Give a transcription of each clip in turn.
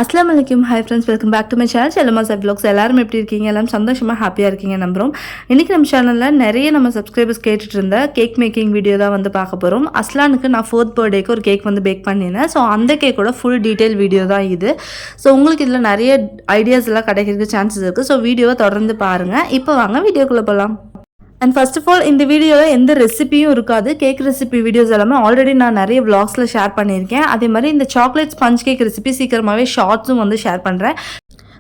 அஸ்ஸலாமு அலைக்கும். Hi friends, welcome back to my channel Chellama's vlogs. எல்லாரும் எப்படி இருக்கீங்க? எல்லாம் சந்தோஷமாக ஹாப்பியாக இருக்கீங்க நம்புகிறோம். இன்றைக்கி நம்ம சேனலில் நிறைய நம்ம சப்ஸ்கிரைபர்ஸ் கேட்டுட்டு இருந்த கேக் மேக்கிங் வீடியோ தான் வந்து பார்க்க போகிறோம். அஸ்லானுக்கு நான் 4th பர்த்டேக்கு ஒரு கேக் வந்து பேக் பண்ணியிருந்தேன். ஸோ அந்த கேக்கோட ஃபுல் டீட்டெயில் வீடியோ தான் இது. ஸோ உங்களுக்கு இதில் நிறைய ஐடியாஸ் எல்லாம் கிடைக்கிறதுக்கு சான்சஸ் இருக்குது. ஸோ வீடியோவை தொடர்ந்து பாருங்கள். இப்போ வாங்க வீடியோக்குள்ளே போகலாம். அண்ட் ஃபர்ஸ்ட் ஆஃப் ஆல் இந்த வீடியோவில் எந்த ரெசிபியும் இருக்காது. கேக் ரெசிபி வீடியோஸ் எல்லாமே ஆல்ரெடி நான் நிறைய vlogsல ஷேர் பண்ணியிருக்கேன். அதே மாதிரி இந்த சாக்லேட் ஸ்பஞ்ச் கேக் ரெசிபி சீக்கிரமாகவே ஷார்ட்ஸும் வந்து ஷேர் பண்ணுறேன்.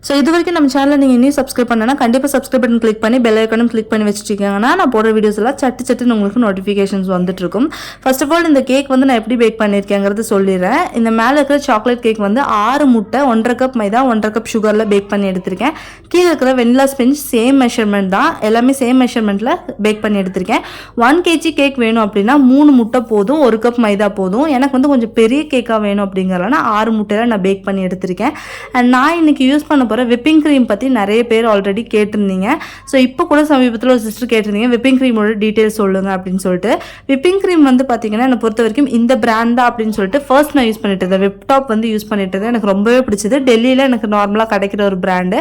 ஸோ இது வரைக்கும் நம்ம சேனலில் நீங்கள் இன்னும் சப்ஸ்கிரைப் பண்ணனா கண்டிப்பாக சப்ஸ்கிரைப் பட்டன் கிளிக் பண்ணி பெல் ஐக்கானும் கிளிக் பண்ணி வச்சுட்டிங்கன்னா நான் போடுற வீடியோஸ் எல்லாம் சட்டுன்னு உங்களுக்கு நோட்டிஃபிகேஷன்ஸ் வந்துட்டுருக்கும். ஃபர்ஸ்ட் ஆஃப் ஆல் இந்த கேக் வந்து நான் எப்படி பேக் பண்ணியிருக்கேங்கிறது சொல்லிடுறேன். இந்த மேலே இருக்கிற சாக்லேட் கேக் வந்து 6 முட்டை 1.5 கப் மைதா 1.5 கப் சுகரில் பேக் பண்ணி எடுத்திருக்கேன். கீழே இருக்கிற வெனிலா ஸ்பஞ்ச் சேம் மெஷர்மெண்ட் தான், எல்லாமே சேம் மெஷர்மெண்ட்டில் பேக் பண்ணி எடுத்திருக்கேன். 1 kg கேக் வேணும் அப்படின்னா 3 முட்டை போதும், 1 கப் மைதா போதும். எனக்கு வந்து கொஞ்சம் பெரிய கேக்காக வேணும் அப்படிங்கிறதுனால 6 முட்டையில் நான் பேக் பண்ணி எடுத்திருக்கேன். அண்ட் நான் இன்னைக்கு யூஸ் பண்ண விப்பிங் க்ரீம் பற்றி நிறைய பேர் ஆல்ரெடி கேட்டிருந்தீங்க. ஸோ இப்போ கூட சமீபத்தில் ஒரு சிஸ்டர் கேட்டிருந்தீங்க விப்பிங் க்ரீமோட டீட்டெயில்ஸ் சொல்லுங்கள் அப்படின்னு சொல்லிட்டு. விப்பிங் க்ரீம் வந்து பார்த்தீங்கன்னா என்னை பொறுத்த வரைக்கும் இந்த பிராண்ட் தான் அப்படின்னு சொல்லிட்டு ஃபர்ஸ்ட் நான் யூஸ் பண்ணிட்டு இருந்தேன். வெப்டாப் வந்து யூஸ் பண்ணிட்டு இருந்தேன். எனக்கு ரொம்பவே பிடிச்சது. டெல்லியில் எனக்கு நார்மலாக கிடைக்கிற ஒரு பிராண்டு.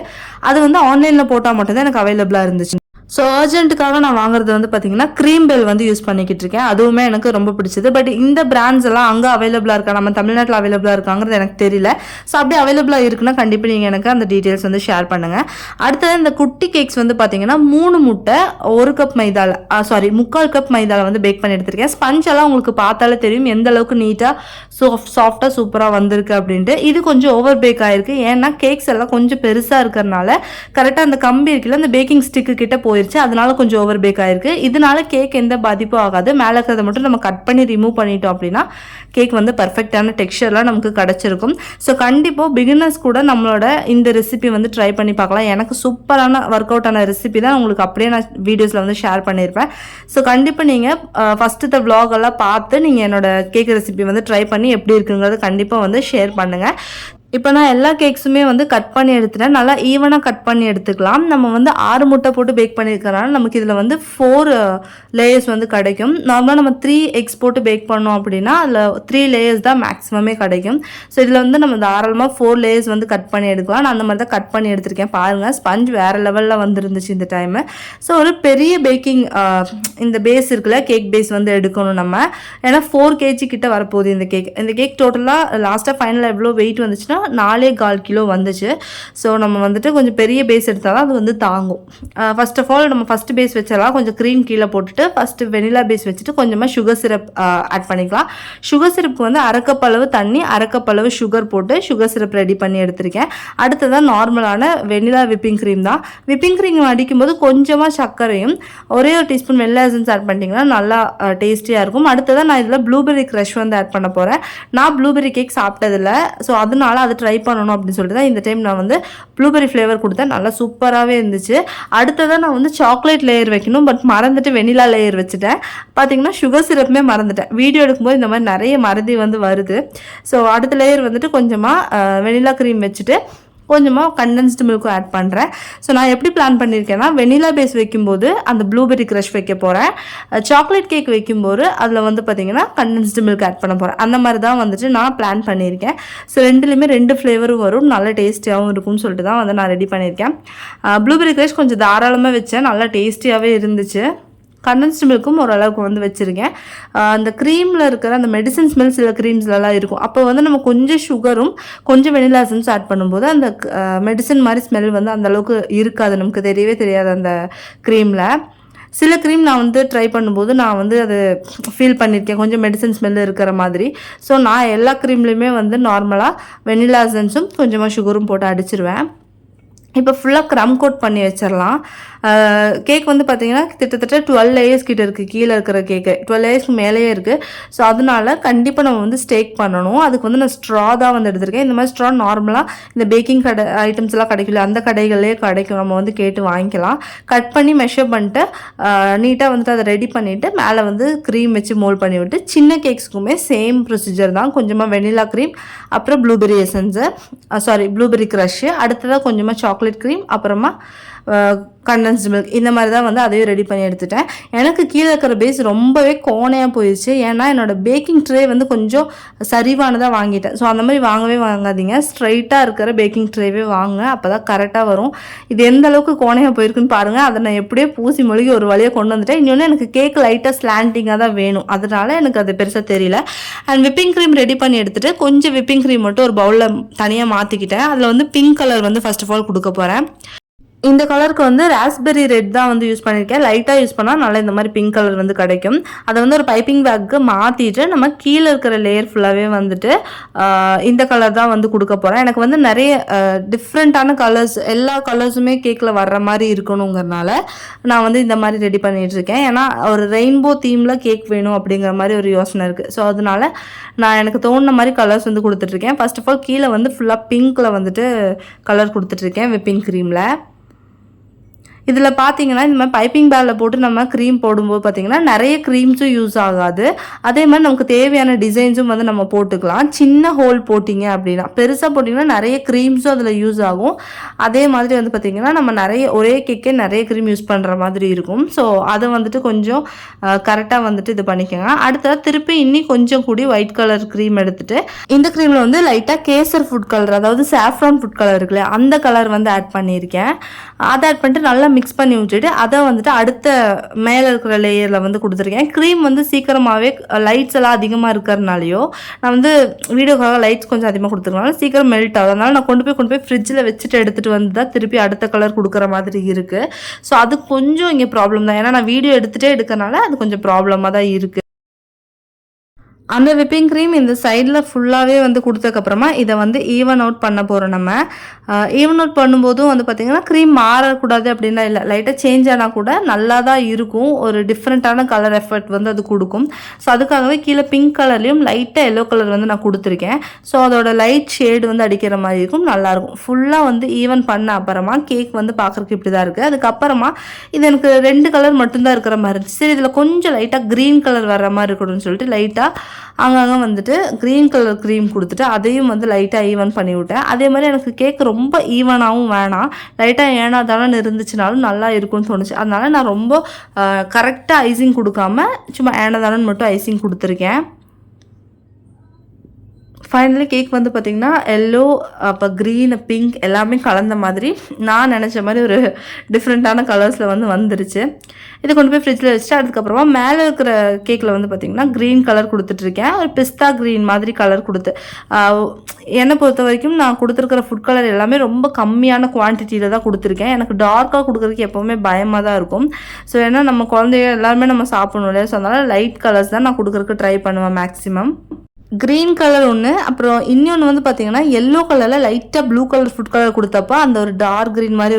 அது வந்து ஆன்லைனில் போட்டால் மட்டும்தான் எனக்கு அவைலபிளாக இருந்துச்சு. ஸோ அர்ஜென்ட்டுக்காக நான் வாங்குறது வந்து பார்த்தீங்கன்னா க்ரீம் பெல் வந்து யூஸ் பண்ணிக்கிட்டு இருக்கேன். அதுவுமே எனக்கு ரொம்ப பிடிச்சது. பட் இந்த பிராண்ட்ஸ் எல்லாம் அங்கே அவைலபிளாக இருக்கா, நம்ம தமிழ்நாட்டில் அவைலபிளாக இருக்காங்கிறது எனக்கு தெரியல. ஸோ அப்படி அவைலபிளாக இருக்குன்னா கண்டிப்பாக நீங்கள் எனக்கு அந்த டீட்டெயில்ஸ் வந்து ஷேர் பண்ணுங்கள். அடுத்தது இந்த குட்டி கேக்ஸ் வந்து பார்த்தீங்கன்னா 3 முட்டை 1 கப் மைதாவில் 3/4 கப் மைதாவில் வந்து பேக் பண்ணி எடுத்திருக்கேன். ஸ்பஞ்ச் எல்லாம் உங்களுக்கு பார்த்தாலே தெரியும் எந்த அளவுக்கு நீட்டாக சாஃப்டாக சூப்பராக வந்திருக்கு அப்படின்ட்டு. இது கொஞ்சம் ஓவர் பேக் ஆகிருக்கு. ஏன்னா கேக்ஸ் எல்லாம் கொஞ்சம் பெருசாக இருக்கிறனால கரெக்டாக அந்த கம்பி இருக்குல்ல அந்த பேக்கிங் ஸ்டிக்கு கிட்ட போயிருச்சு. அதனால கொஞ்சம் ஓவர் பேக் ஆயிருக்கு. இதனால கேக் எந்த பாதிப்பும் ஆகாது. மேலே இருக்கிறத மட்டும் நம்ம கட் பண்ணி ரிமூவ் பண்ணிட்டோம் அப்படின்னா கேக் வந்து பர்ஃபெக்டான டெக்ஸ்சர்லாம் நமக்கு கிடைச்சிருக்கும். ஸோ கண்டிப்பாக பிகினர்ஸ் கூட நம்மளோட இந்த ரெசிபி வந்து ட்ரை பண்ணி பார்க்கலாம். எனக்கு சூப்பரான ஒர்க் அவுட் ஆன ரெசிபி தான் உங்களுக்கு அப்படியே நான் வீடியோஸில் வந்து ஷேர் பண்ணியிருப்பேன். ஸோ கண்டிப்பாக நீங்கள் ஃபஸ்ட்டு இந்த vlog எல்லாம் பார்த்து நீங்கள் என்னோட கேக் ரெசிபி வந்து ட்ரை பண்ணி எப்படி இருக்குங்கிறது கண்டிப்பாக வந்து ஷேர் பண்ணுங்கள். இப்போ நான் எல்லா கேக்ஸுமே வந்து கட் பண்ணி எடுத்துட்டேன். நல்லா ஈவனாக கட் பண்ணி எடுத்துக்கலாம். நம்ம வந்து 6 முட்டை போட்டு பேக் பண்ணியிருக்கனால நமக்கு இதில் வந்து 4 லேயர்ஸ் வந்து கிடைக்கும். நார்மலாக நம்ம 3 எக்ஸ் போட்டு பேக் பண்ணோம் அப்படின்னா அதில் 3 லேயர்ஸ் தான் மேக்ஸிமமே கிடைக்கும். ஸோ இதில் வந்து நம்ம தாராளமாக 4 லேயர்ஸ் வந்து கட் பண்ணி எடுக்கலாம். நான் அந்த மாதிரி தான் கட் பண்ணி எடுத்திருக்கேன். பாருங்கள், ஸ்பஞ்ச் வேறு லெவலில் வந்துருந்துச்சு இந்த டைமு. ஸோ ஒரு பெரிய பேக்கிங் இந்த பேஸ் இருக்குல்ல, கேக் பேஸ் வந்து எடுக்கணும் நம்ம. ஏன்னா 4 kg கிட்ட வரப்போகுது இந்த கேக். இந்த கேக் டோட்டலாக லாஸ்ட்டாக ஃபைனலாக எவ்வளோ வெயிட் வந்துச்சுன்னா 4.25 கிலோ வந்துச்சு. ஸோ நம்ம வந்துட்டு கொஞ்சம் பெரிய பேஸ் எடுத்தால் தான் அது வந்து தாங்கும். ஃபர்ஸ்ட் ஆஃப் ஆல் நம்ம ஃபஸ்ட்டு பேஸ் வச்சிடலாம். கொஞ்சம் க்ரீம் கீழே போட்டுட்டு ஃபஸ்ட்டு வெனிலா பேஸ் வச்சுட்டு கொஞ்சமாக சுகர் சிரப் ஆட் பண்ணிக்கலாம். சுகர் சிரப்புக்கு வந்து 1/2 கப் அளவு தண்ணி 1/2 கப் அளவு சுகர் போட்டு சுகர் சிரப் ரெடி பண்ணி எடுத்திருக்கேன். அடுத்ததான் நார்மலான வெனிலா விப்பிங் க்ரீம் தான். விப்பிங் க்ரீம் அடிக்கும்போது கொஞ்சமாக சர்க்கரையும் ஒரே ஒரு டீஸ்பூன் வெனிலா எசன்ஸ் ஆட் பண்ணிட்டீங்கன்னா நல்லா டேஸ்டியாக இருக்கும். அடுத்ததான் நான் இதில் ப்ளூபெர்ரி க்ரஷ் வந்து ஆட் பண்ண போகிறேன். நான் ப்ளூபெர்ரி கேக் சாப்பிட்டதில்லை. ஸோ அதனால அது ட்ரை பண்ணணும் அப்படின்னு சொல்லிட்டு தான் இந்த டைம் நான் வந்து ப்ளூபெர்ரி ஃப்ளேவர் கொடுத்தேன். நல்லா சூப்பராகவே இருந்துச்சு. அடுத்ததான் நான் வந்து சாக்லேட் லேயர் வைக்கணும். பட் மறந்துட்டு வெனிலா லேயர் வச்சுட்டேன். பார்த்தீங்கன்னா சுகர் சிரப்புமே மறந்துட்டேன். வீடியோ எடுக்கும்போது இந்த மாதிரி நிறைய மறதி வந்து வருது. ஸோ அடுத்த லேயர் வந்துட்டு கொஞ்சமாக வெனிலா க்ரீம் வச்சுட்டு கொஞ்சமாக கண்டென்ஸ்டு மில்க்கும் ஆட் பண்ணுறேன். ஸோ நான் எப்படி பிளான் பண்ணியிருக்கேன்னா வெனிலா பேஸ் வைக்கும்போது அந்த ப்ளூபெர்ரி க்ரஷ் வைக்க போகிறேன். சாக்லேட் கேக் வைக்கும்போது அதில் வந்து பார்த்திங்கன்னா கண்டென்ஸ்டு மில்க் ஆட் பண்ண போகிறேன். அந்த மாதிரி தான் வந்துட்டு நான் பிளான் பண்ணியிருக்கேன். ஸோ ரெண்டுலேயுமே 2 ஃப்ளேவரும் வரும், நல்ல டேஸ்டியாகவும் இருக்கும்னு சொல்லிட்டு தான் வந்து நான் ரெடி பண்ணியிருக்கேன். ப்ளூபெர்ரி க்ரஷ் கொஞ்சம் தாராளமாக வச்சேன், நல்லா டேஸ்டியாகவே இருந்துச்சு. கண்டென்ஸ்டு மில்க்கும் ஓரளவுக்கு வந்து வச்சுருக்கேன். அந்த க்ரீமில் இருக்கிற அந்த மெடிசன் ஸ்மெல் சில க்ரீம்ஸ்லலாம் இருக்கும். அப்போ வந்து நம்ம கொஞ்சம் சுகரும் கொஞ்சம் வெனிலா எசன்ஸ் ஆட் பண்ணும்போது அந்த மெடிசன் மாதிரி ஸ்மெல் வந்து அந்தளவுக்கு இருக்காது, நமக்கு தெரியவே தெரியாது அந்த க்ரீமில். சில க்ரீம் நான் வந்து ட்ரை பண்ணும்போது நான் வந்து அது ஃபீல் பண்ணியிருக்கேன், கொஞ்சம் மெடிசன் ஸ்மெல் இருக்கிற மாதிரி. ஸோ நான் எல்லா க்ரீம்லேயுமே வந்து நார்மலாக வெனிலா எசன்ஸும் கொஞ்சமாக சுகரும் போட்டு அடிச்சிருவேன். இப்போ ஃபுல்லாக க்ரம் கோட் பண்ணி வச்சிடலாம். கேக் வந்து பார்த்திங்கன்னா கிட்டத்தட்ட 12 லேயர்ஸ் கிட்ட இருக்குது. கீழே இருக்கிற கேக்கு 12 லேயர்ஸ்க்கு மேலேயே இருக்குது. ஸோ அதனால கண்டிப்பாக நம்ம வந்து ஸ்டேக் பண்ணணும். அதுக்கு வந்து நான் ஸ்ட்ரா தான் வந்து எடுத்திருக்கேன். இந்த மாதிரி ஸ்ட்ரா நார்மலாக இந்த பேக்கிங் கடை ஐட்டம்ஸ் எல்லாம் கிடைக்கல, அந்த கடைகளே கிடைக்கும், நம்ம வந்து கேட்டு வாங்கிக்கலாம். கட் பண்ணி மெஷர் பண்ணிட்டு நீட்டாக வந்துட்டு அதை ரெடி பண்ணிவிட்டு மேலே வந்து க்ரீம் வச்சு மோல்ட் பண்ணி விட்டு சின்ன கேக்ஸுக்குமே சேம் ப்ரொசீஜர் தான். கொஞ்சமாக வெனிலா க்ரீம், அப்புறம் ப்ளூபெர்ரி எசன்ஸு ப்ளூபெர்ரி க்ரஷ்ஷு, அடுத்ததாக கொஞ்சமாக சாக்லேட் க்ரீம், அப்புறமா கண்டென்ஸ்டு மில்க் இந்த மாதிரி தான் வந்து அதையும் ரெடி பண்ணி எடுத்துட்டேன். எனக்கு கீழே இருக்கிற பேஸ் ரொம்பவே கோணையாக போயிடுச்சு. ஏன்னா என்னோடய பேக்கிங் ட்ரே வந்து கொஞ்சம் சரிவானதாக வாங்கிட்டேன். ஸோ அந்த மாதிரி வாங்காதீங்க. ஸ்ட்ரைட்டாக இருக்கிற பேக்கிங் ட்ரேவே வாங்க, அப்போ தான் கரெக்டாக வரும். இது எந்த அளவுக்கு கோணையாக போயிருக்குன்னு பாருங்கள். அதை நான் எப்படியே பூசி மொழிகி ஒரு வழியாக கொண்டு வந்துட்டேன். இன்னொன்று எனக்கு கேக் லைட்டாக ஸ்லாண்டிங்காக தான் வேணும், அதனால எனக்கு அது பெருசாக தெரியல. அண்ட் விப்பிங் க்ரீம் ரெடி பண்ணி எடுத்துகிட்டு கொஞ்சம் விப்பிங் க்ரீம் மட்டும் ஒரு பவுலில் தனியாக மாற்றிக்கிட்டேன். அதில் வந்து பிங்க் கலர் வந்து ஃபர்ஸ்ட் ஆஃப் ஆல் கொடுக்க போகிறேன். இந்த கலருக்கு வந்து ராஸ்பெரி ரெட் தான் வந்து யூஸ் பண்ணியிருக்கேன். லைட்டாக யூஸ் பண்ணால் நல்லா இந்த மாதிரி பிங்க் கலர் வந்து கிடைக்கும். அதை வந்து ஒரு பைப்பிங் பேக்கு மாற்றிட்டு நம்ம கீழே இருக்கிற லேயர் ஃபுல்லாகவே வந்துட்டு இந்த கலர் தான் வந்து கொடுக்க போகிறேன். எனக்கு வந்து நிறைய டிஃப்ரெண்ட்டான கலர்ஸ், எல்லா கலர்ஸுமே கேக்கில் வர்ற மாதிரி இருக்கணுங்கிறனால நான் வந்து இந்த மாதிரி ரெடி பண்ணிகிட்ருக்கேன். ஏன்னா ஒரு ரெயின்போ தீமில் கேக் வேணும் அப்படிங்கிற மாதிரி ஒரு யோசனை இருக்குது. ஸோ அதனால நான் எனக்கு தோணுன மாதிரி கலர்ஸ் வந்து கொடுத்துட்ருக்கேன். ஃபர்ஸ்ட் ஆஃப் ஆல் கீழே வந்து ஃபுல்லாக பிங்க்கில் வந்துட்டு கலர் கொடுத்துட்ருக்கேன் விப்பிங் க்ரீமில். இதில் பார்த்தீங்கன்னா இந்த மாதிரி பைப்பிங் பேக்கில் போட்டு நம்ம க்ரீம் போடும்போது பார்த்தீங்கன்னா நிறைய க்ரீம்ஸும் யூஸ் ஆகாது. அதே மாதிரி நமக்கு தேவையான டிசைன்ஸும் வந்து நம்ம போட்டுக்கலாம். சின்ன ஹோல் போட்டிங்க அப்படின்னா, பெருசாக போட்டிங்கன்னா நிறைய க்ரீம்ஸும் அதில் யூஸ் ஆகும். அதே மாதிரி வந்து பார்த்திங்கன்னா நம்ம ஒரே கேக்கே நிறைய க்ரீம் யூஸ் பண்ணுற மாதிரி இருக்கும். ஸோ அதை வந்துட்டு கொஞ்சம் கரெக்டாக வந்துட்டு இது பண்ணிக்கோங்க. அடுத்தது திருப்பி இன்னும் கொஞ்சம் கூடி ஒயிட் கலர் க்ரீம் எடுத்துகிட்டு இந்த க்ரீமில் வந்து லைட்டாக கேசர் ஃபுட் கலர், அதாவது சாஃப்ரான் ஃபுட் கலர் இருக்குல்ல, அந்த கலர் வந்து ஆட் பண்ணியிருக்கேன். அதை ஆட் பண்ணிட்டு நல்லா மிக்ஸ் பண்ணி விட்டுட்டு அதை வந்துட்டு அடுத்த மேலே இருக்கிற லேயரில் வந்து கொடுத்துருக்கேன். க்ரீம் வந்து சீக்கிரமாகவே லைட்ஸ் எல்லாம் அதிகமாக இருக்கிறதுனாலையோ, நான் வந்து வீடியோக்காக லைட்ஸ் கொஞ்சம் அதிகமாக கொடுத்துருக்கனால சீக்கிரம் மெல்ட் ஆகும். அதனால் நான் கொண்டு போய் ஃப்ரிட்ஜில் வச்சுட்டு எடுத்துகிட்டு வந்து தான் திருப்பி அடுத்த கலர் கொடுக்குற மாதிரி இருக்குது. ஸோ அது கொஞ்சம் இங்கே ப்ராப்ளம் தான். ஏன்னா நான் வீடியோ எடுக்கிறனால அது கொஞ்சம் ப்ராப்ளமாக தான் இருக்குது. அந்த விப்பிங் க்ரீம் இந்த சைடில் ஃபுல்லாகவே வந்து கொடுத்ததுக்கப்புறமா இதை வந்து ஈவன் அவுட் பண்ண போகிறோம். நம்ம ஈவன் அவுட் பண்ணும்போதும் வந்து பார்த்திங்கன்னா க்ரீம் மாறக்கூடாது அப்படின்னா இல்லை, லைட்டாக சேஞ்ச் ஆனால் கூட நல்லா தான் இருக்கும். ஒரு டிஃப்ரெண்ட்டான கலர் எஃபெக்ட் வந்து அது கொடுக்கும். ஸோ அதுக்காகவே கீழே பிங்க் கலர்லேயும் லைட்டாக எல்லோ கலர் வந்து நான் கொடுத்துருக்கேன். ஸோ அதோட லைட் ஷேடு வந்து அடிக்கிற மாதிரி இருக்கும், நல்லாயிருக்கும். ஃபுல்லாக வந்து ஈவன் பண்ண அப்புறமா கேக் வந்து பார்க்குறதுக்கு இப்படி தான் இருக்குது. அதுக்கப்புறமா இது எனக்கு 2 கலர் மட்டும்தான் இருக்கிற மாதிரி இருந்துச்சு. சரி, இதில் கொஞ்சம் லைட்டாக க்ரீன் கலர் வர்ற மாதிரி இருக்கணும்னு சொல்லிட்டு லைட்டாக அங்கங்கே வந்துட்டு க்ரீன் கலர் க்ரீம் கொடுத்துட்டு அதையும் வந்து லைட்டாக ஈவன் பண்ணி விட்டேன். அதே மாதிரி எனக்கு கேக் ரொம்ப ஈவனாகவும் வேணாம், லைட்டாக ஏனாதானு இருந்துச்சுனாலும் நல்லா இருக்கும்னு தோணுச்சு. அதனால நான் ரொம்ப கரெக்டாக ஐசிங் கொடுக்காம சும்மா ஏனாதானு மட்டும் ஐசிங் கொடுத்துருக்கேன். ஃபைனலி கேக் வந்து பார்த்திங்கன்னா எல்லோ, அப்போ க்ரீன், பிங்க் எல்லாமே கலந்த மாதிரி நான் நினச்ச மாதிரி ஒரு டிஃப்ரெண்ட்டான கலர்ஸில் வந்து வந்துருச்சு. இதை கொண்டு போய் ஃப்ரிட்ஜில் வச்சுட்டு அதுக்கப்புறமா மேலே இருக்கிற கேக்கில் வந்து பார்த்திங்கன்னா க்ரீன் கலர் கொடுத்துட்ருக்கேன். ஒரு பிஸ்தா க்ரீன் மாதிரி கலர் கொடுத்து, என்னை பொறுத்த வரைக்கும் நான் கொடுத்துருக்கிற ஃபுட் கலர் எல்லாமே ரொம்ப கம்மியான குவான்டிட்டியில் தான் கொடுத்துருக்கேன். எனக்கு டார்க்காக கொடுக்குறதுக்கு எப்போவுமே பயமாக தான் இருக்கும். ஸோ ஏன்னா நம்ம குழந்தைய எல்லாருமே நம்ம சாப்பிடணும் இல்லையா, ஸோ அதனால் லைட் கலர்ஸ் தான் நான் கொடுக்குறதுக்கு ட்ரை பண்ணுவேன் மேக்ஸிமம். க்ரீன் கலர் ஒன்று, அப்புறம் இன்னொன்று வந்து பார்த்திங்கன்னா எல்லோ கலரில் லைட்டாக ப்ளூ கலர் ஃபுட் கலர் கொடுத்தப்போ அந்த ஒரு டார்க் க்ரீன் மாதிரி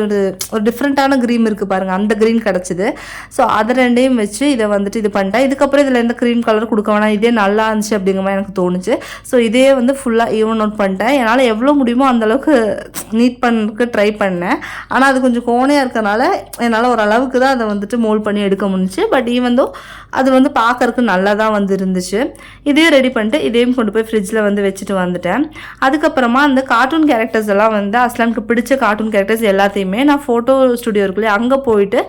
ஒரு டிஃப்ரெண்ட்டான க்ரீம் இருக்குது பாருங்கள், அந்த க்ரீன் கிடச்சிது. ஸோ அதை ரெண்டையும் வச்சு இதை வந்துட்டு இது பண்ணிட்டேன். இதுக்கப்புறம் இதில் எந்த க்ரீம் கலர் கொடுக்க வேணாம், இதே நல்லா இருந்துச்சு அப்படிங்கிற மாதிரி எனக்கு தோணுச்சு. ஸோ இதே வந்து ஃபுல்லாக ஈவன் அவுட் பண்ணிட்டேன். என்னால் எவ்வளோ முடியுமோ அந்தளவுக்கு நீட் பண்ணுறதுக்கு ட்ரை பண்ணேன். ஆனால் அது கொஞ்சம் கோணையாக இருக்கனால என்னால் ஓரளவுக்கு தான் அதை வந்துட்டு மோல்ட் பண்ணி எடுக்க முடிஞ்சிச்சு. பட் ஈவன் தோ அது வந்து பார்க்கறதுக்கு நல்லா தான் வந்து இருந்துச்சு. இதையும் ரெடி பண்ணிட்டு இதையும் கொண்டு போய் ஃப்ரிட்ஜில் வந்து வச்சுட்டு வந்துட்டேன். அதுக்கப்புறமா அந்த கார்ட்டூன் கேரக்டர்ஸ் எல்லாம் வந்து அஸ்லானுக்கு பிடிச்ச கார்ட்டூன் கேரக்டர்ஸ் எல்லாத்தையுமே நான் ஃபோட்டோ ஸ்டுடியோ இருக்குல்லையே அங்கே போயிட்டு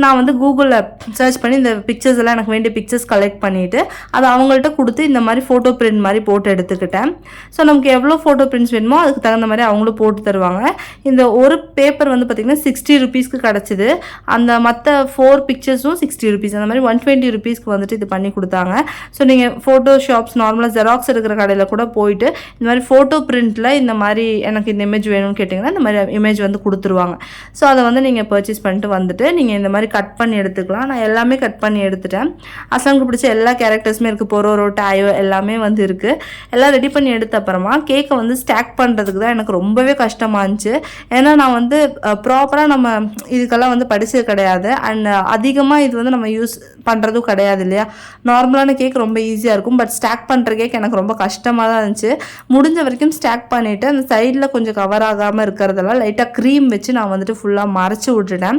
நான் வந்து கூகுளில் சர்ச் பண்ணி இந்த பிக்சர்ஸ் எல்லாம் எனக்கு வேண்டிய பிக்சர்ஸ் கலெக்ட் பண்ணிவிட்டு அதை அவங்கள்ட்ட கொடுத்து இந்த மாதிரி ஃபோட்டோ பிரிண்ட் மாதிரி போட்டு எடுத்துக்கிட்டேன். ஸோ நமக்கு எவ்வளோ ஃபோட்டோ பிரிண்ட்ஸ் வேணுமோ அதுக்கு தகுந்த மாதிரி அவங்களும் போட்டு தருவாங்க. இந்த ஒரு பேப்பர் வந்து பார்த்திங்கன்னா 60 ருபீஸ்க்கு கிடச்சிது. அந்த மற்ற 4 பிக்சர்ஸும் 60 ருபீஸ், அந்த மாதிரி 120 ருபீஸ்க்கு வந்துட்டு இது பண்ணி கொடுத்தாங்க. ஸோ நீங்கள் ஃபோட்டோ ஷாப்ஸ் நார்மலாக ஜெராக்ஸ் இருக்கிற கடையில் கூட போயிட்டு இந்த மாதிரி ஃபோட்டோ பிரிண்டில் இந்த மாதிரி எனக்கு இந்த இமேஜ் வேணும்னு கேட்டிங்கன்னா இந்த மாதிரி இமேஜ் வந்து கொடுத்துருவாங்க. ஸோ அதை வந்து நீங்கள் பர்ச்சேஸ் பண்ணிட்டு வந்துட்டு நீங்கள் இந்த மாதிரி கட் பண்ணி எடுத்துக்கலாம். நான் எல்லாமே கட் பண்ணி எடுத்துட்டேன். அஸ்லானுக்கு பிடிச்ச எல்லா கேரக்டர்ஸுமே இருக்குது, பொரோரோ, டாயோ எல்லாமே வந்து இருக்குது. எல்லாம் ரெடி பண்ணி எடுத்த அப்புறமா கேக்கை வந்து ஸ்டாக் பண்ணுறதுக்கு தான் எனக்கு ரொம்பவே கஷ்டமாக இருந்துச்சு. ஏன்னா நான் வந்து ப்ராப்பராக நம்ம இதுக்கெல்லாம் வந்து படிச்சது கிடையாது. அண்ட் அதிகமாக இது வந்து நம்ம யூஸ் பண்ணுறதும் கிடையாது இல்லையா. நார்மலான கேக் ரொம்ப ஈஸியாக இருக்கும், பட் ஸ்டாக் பண்ணுற கேக் எனக்கு ரொம்ப கஷ்டமாக தான் இருந்துச்சு. முடிஞ்ச வரைக்கும் ஸ்டாக் பண்ணிவிட்டு அந்த சைடில் கொஞ்சம் கவர் ஆகாமல் இருக்கிறதெல்லாம் லைட்டாக க்ரீம் வச்சு நான் வந்துட்டு ஃபுல்லாக மறைச்சி விட்டுட்டேன்.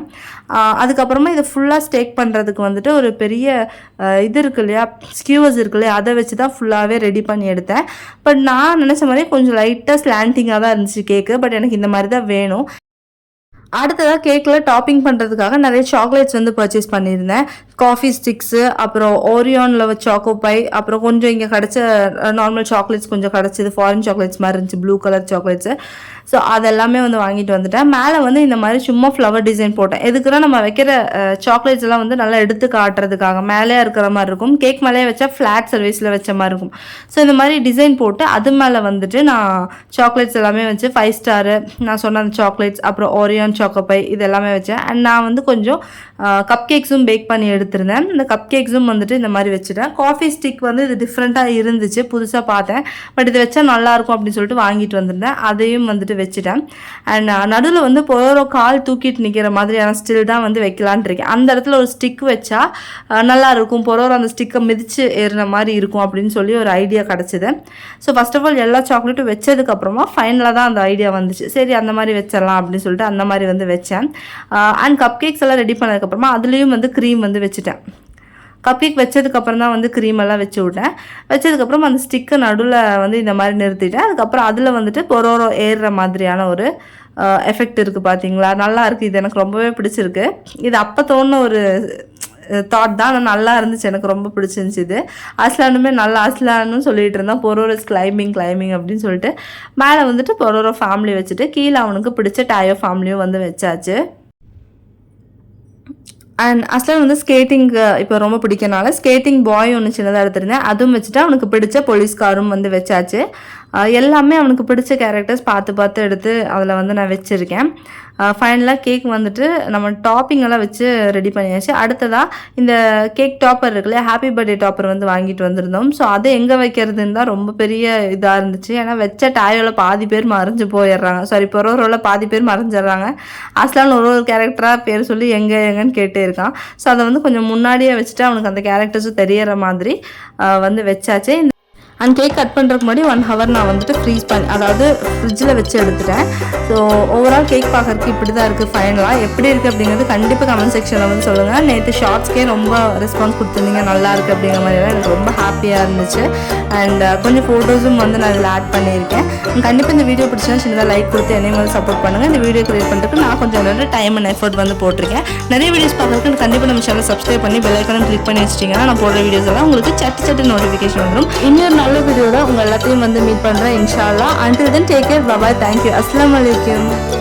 அதுக்கப்புறமா இதை ஃபுல்லாக ஸ்டேக் பண்ணுறதுக்கு வந்துட்டு ஒரு பெரிய இது இருக்கு இல்லையா, ஸ்கியூவர்ஸ் இருக்கு இல்லையா, அதை வச்சு தான் ஃபுல்லாகவே ரெடி பண்ணி எடுத்தேன். பட் நான் நினச்ச மாதிரி கொஞ்சம் லைட்டாக ஸ்லாண்டிங்காக தான் இருந்துச்சு கேக்கு. பட் எனக்கு இந்த மாதிரி தான் வேணும். அடுத்ததாக கேக்கில் டாப்பிங் பண்ணுறதுக்காக நிறைய சாக்லேட்ஸ் வந்து பர்ச்சேஸ் பண்ணியிருந்தேன். காஃபி ஸ்டிக்ஸு, அப்புறம் ஓரியோனில் வச்ச சாக்கோ பை, அப்புறம் கொஞ்சம் இங்கே கிடச்ச நார்மல் சாக்லேட்ஸ் கொஞ்சம் கிடச்சிது. ஃபாரின் சாக்லேட்ஸ் மாதிரி இருந்துச்சு, ப்ளூ கலர் சாக்லேட்ஸு. ஸோ அதெல்லாமே வந்து வாங்கிட்டு வந்துட்டேன். மேலே வந்து இந்த மாதிரி சும்மா ஃப்ளவர் டிசைன் போட்டேன். எதுக்குன்னா நம்ம வைக்கிற சாக்லேட்ஸ் எல்லாம் வந்து நல்லா எடுத்து காட்டுறதுக்காக. மேலே இருக்கிற மாதிரி இருக்கும், கேக் மேலே வச்சா ஃப்ளாட் சர்வீஸில் வச்ச மாதிரி இருக்கும். ஸோ இந்த மாதிரி டிசைன் போட்டு அது மேலே வந்துட்டு நான் சாக்லேட்ஸ் எல்லாமே வச்சு 5 ஸ்டாரு, நான் சொன்ன அந்த சாக்லேட்ஸ், அப்புறம் ஓரியோன் சாக்கோபை இது எல்லாமே வச்சேன். அண்ட் நான் வந்து கொஞ்சம் கப் கேக்ஸும் பேக் பண்ணி எடுத்திருந்தேன். இந்த கப் கேக்ஸும் வந்துட்டு இந்த மாதிரி வச்சுட்டேன். காஃபி ஸ்டிக் வந்து இது டிஃப்ரெண்ட்டாக இருந்துச்சு, புதுசாக பார்த்தேன். பட் இது வச்சா நல்லாயிருக்கும் அப்படின்னு சொல்லிட்டு வாங்கிட்டு வந்திருந்தேன். அதையும் வந்துட்டு வச்சுட்டேன். அண்ட் நடுவில் வந்து பொரோரோ கால் தூக்கிட்டு நிற்கிற மாதிரியான ஸ்டில் தான் வந்து வைக்கலான் இருக்கேன். அந்த இடத்துல ஒரு ஸ்டிக் வச்சா நல்லா இருக்கும், பொரோரோ அந்த ஸ்டிக்கை மிதித்து ஏறின மாதிரி இருக்கும் அப்படின்னு சொல்லி ஒரு ஐடியா கிடச்சிது. ஸோ ஃபர்ஸ்ட் ஆஃப் ஆல் எல்லா சாக்லேட்டும் வச்சதுக்கப்புறமா ஃபைனலாக தான் அந்த ஐடியா வந்துச்சு. சரி அந்த மாதிரி வச்சிடலாம் அப்படின்னு சொல்லிட்டு அந்த மாதிரி வந்து வச்சேன். அண்ட் கப் கேக்ஸ் எல்லாம் ரெடி பண்ணதுக்கப்புறமா அதுலேயும் வந்து க்ரீம் வந்து வச்சுட்டேன். கப் கேக் வச்சதுக்கப்புறம் தான் வந்து க்ரீம் எல்லாம் வச்சு விட்டேன். வச்சதுக்கப்புறம் அந்த ஸ்டிக்கை நடுவில் வந்து இந்த மாதிரி நிறுத்திட்டேன். அதுக்கப்புறம் அதில் வந்துட்டு பொரோரோ ஏறுற மாதிரியான ஒரு எஃபெக்ட் இருக்குது பார்த்தீங்களா, நல்லா இருக்குது. இது எனக்கு ரொம்பவே பிடிச்சிருக்கு. இது அப்போ தோணுன ஒரு தாட் தான், ஆனால் நல்லா இருந்துச்சு, எனக்கு ரொம்ப பிடிச்சிருந்துச்சி. இது அஸ்லானுமே நல்லா அஸ்லான்னு சொல்லிட்டு இருந்தான், பொரோரோஸ் கிளைம்பிங் அப்படின்னு சொல்லிட்டு. மேலே வந்துட்டு பொரோரோ ஃபேமிலி வச்சுட்டு கீழே அவனுக்கு பிடிச்ச டாயோ ஃபேமிலியும் வந்து வச்சாச்சு. அண்ட் அஸ்லான் வந்து ஸ்கேட்டிங்கு இப்போ ரொம்ப பிடிக்கனால ஸ்கேட்டிங் பாய் ஒன்று சின்னதாக எடுத்திருந்தேன், அதுவும் வச்சுட்டு அவனுக்கு பிடிச்ச போலீஸ் காரும் வந்து வச்சாச்சு. எல்லாமே அவனுக்கு பிடிச்ச கேரக்டர்ஸ் பார்த்து எடுத்து அதில் வந்து நான் வச்சுருக்கேன். ஃபைனலாக கேக் வந்துட்டு நம்ம டாப்பிங் எல்லாம் வச்சு ரெடி பண்ணியாச்சு. அடுத்ததாக இந்த கேக் டாப்பர் இருக்குல்ல, ஹாப்பி பர்த்டே டாப்பர் வந்து வாங்கிட்டு வந்திருந்தோம். ஸோ அதை எங்கே வைக்கிறதுன்னு தான் ரொம்ப பெரிய இதாக இருந்துச்சு. ஏன்னா வச்ச டாயோவில் பாதி பேர் மறைஞ்சு போயிடுறாங்க, சாரி பொரோரோவில் பாதி பேர் மறைஞ்சிட்றாங்க. அஸ்லான் ஒரு கேரக்டராக பேர் சொல்லி எங்கேன்னு கேட்டே இருக்கான். ஸோ அதை வந்து கொஞ்சம் முன்னாடியே வச்சுட்டு அவனுக்கு அந்த கேரக்டர்ஸும் தெரியற மாதிரி வந்து வச்சாச்சு. அண்ட் கேக் கட் பண்ணுறதுக்கு முன்னாடி 1 ஹவர் நான் வந்துட்டு ஃப்ரீஸ் பண்ணி, அதாவது ஃப்ரிட்ஜில் வச்சு எடுத்துட்டேன். ஸோ ஓவரால் கேக் பார்க்குறதுக்கு இப்படி தான் இருக்குது. ஃபைனலாக எப்படி இருக்குது அப்படிங்கிறது கண்டிப்பாக கமெண்ட் செக்ஷனில் வந்து சொல்லுங்கள். நேற்று ஷார்ட்ஸ்க்கே ரொம்ப ரெஸ்பான்ஸ் கொடுத்துருந்தீங்க, நல்லா இருக்குது அப்படிங்கிற மாதிரிலாம் எனக்கு ரொம்ப ஹாப்பியாக இருந்துச்சு. அண்ட் கொஞ்சம் ஃபோட்டோஸும் வந்து நான் இதில் ஆட் பண்ணியிருக்கேன். கண்டிப்பாக இந்த வீடியோ பிடிச்சினா சின்னதாக லைக் கொடுத்து என்னையும் வந்து சப்போர்ட் பண்ணுங்கள். இந்த வீடியோ கிரியேட் பண்ணுறதுக்கு நான் கொஞ்சம் நேரம் டைம் அண்ட் எஃபர்ட் வந்து போட்டிருக்கேன். நிறைய வீடியோஸ் பார்க்குறதுக்கு கண்டிப்பாக நம்ம சேனல் சப்ஸ்கிரைப் பண்ணி பெல் ஐக்கானை கிளிக் பண்ணி வச்சிட்டிங்கன்னா நான் போடுற வீடியோஸ் எல்லாம் உங்களுக்கு சட்டு நோட்டிஃபிகேஷன் வந்துடும். இன்னொரு நல்ல வீடியோட உங்கள் எல்லாத்தையும் வந்து மீட் பண்ணுறேன் இன்ஷா அல்லாஹ். Until then, take care, bye bye, thank you, Assalamu alaikum.